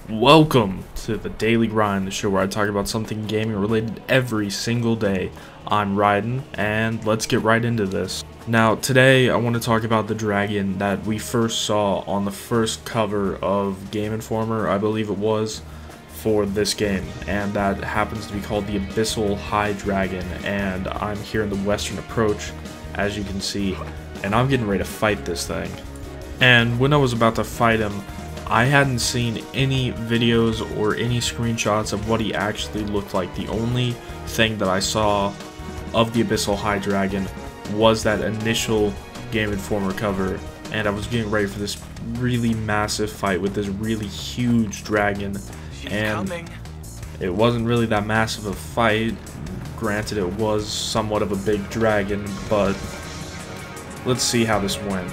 Welcome to the Daily Grind, the show where I talk about something gaming related every single day. I'm Ryden, and let's get right into this. Now, today I want to talk about the dragon that we first saw on the first cover of Game Informer, I believe it was, for this game, and that happens to be called the Abyssal High Dragon, and I'm here in the Western Approach, as you can see, and I'm getting ready to fight this thing. And when I was about to fight him, I hadn't seen any videos or any screenshots of what he actually looked like. The only thing that I saw of the Abyssal High Dragon was that initial Game Informer cover, and I was getting ready for this really massive fight with this really huge dragon, and it wasn't really that massive a fight. Granted, it was somewhat of a big dragon, but let's see how this went.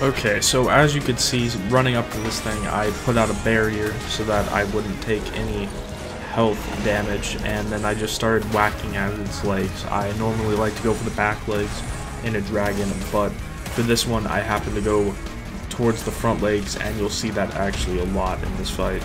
Okay, so as you could see, running up to this thing, I put out a barrier so that I wouldn't take any health damage, and then I just started whacking at its legs. I normally like to go for the back legs in a dragon, but for this one I happen to go towards the front legs, and you'll see that actually a lot in this fight.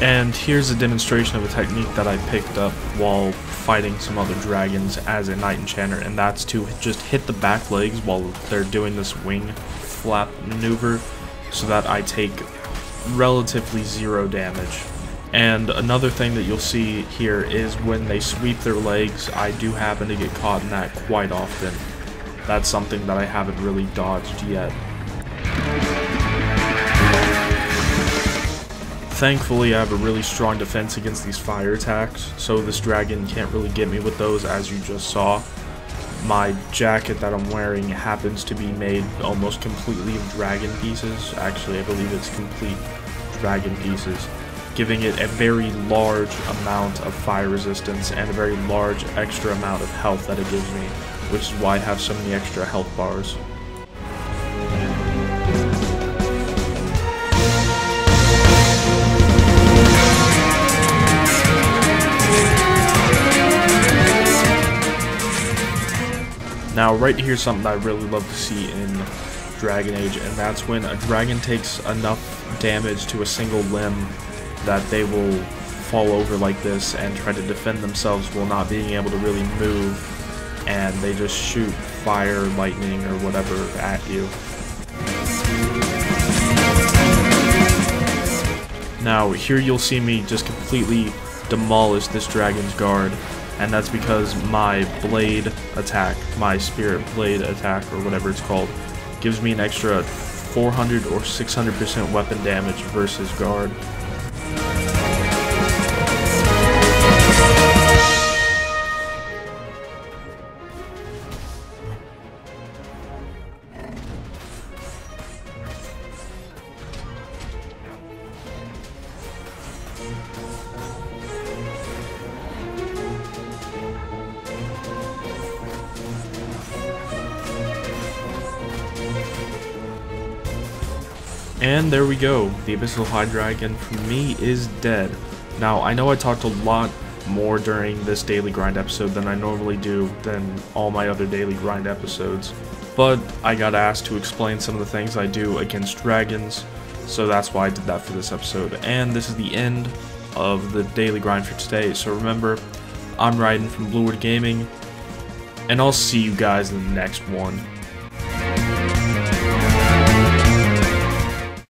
And here's a demonstration of a technique that I picked up while fighting some other dragons as a Knight Enchanter, and that's to just hit the back legs while they're doing this wing flap maneuver so that I take relatively zero damage. And another thing that you'll see here is when they sweep their legs, I do happen to get caught in that quite often. That's something that I haven't really dodged yet. Thankfully, I have a really strong defense against these fire attacks, so this dragon can't really get me with those, as you just saw. My jacket that I'm wearing happens to be made almost completely of dragon pieces. Actually, I believe it's complete dragon pieces, giving it a very large amount of fire resistance and a very large extra amount of health that it gives me, which is why I have so many extra health bars. Now, right here's something I really love to see in Dragon Age, and that's when a dragon takes enough damage to a single limb that they will fall over like this and try to defend themselves while not being able to really move, and they just shoot fire, lightning, or whatever at you. Now, here you'll see me just completely demolish this dragon's guard, and that's because my blade attack, my spirit blade attack, or whatever it's called, gives me an extra 400 or 600% weapon damage versus guard. And there we go, the Abyssal High Dragon for me is dead. Now, I know I talked a lot more during this Daily Grind episode than I normally do than all my other Daily Grind episodes, but I got asked to explain some of the things I do against dragons, so that's why I did that for this episode. And this is the end of the Daily Grind for today, so remember, I'm Ryden from Blueward Gaming, and I'll see you guys in the next one.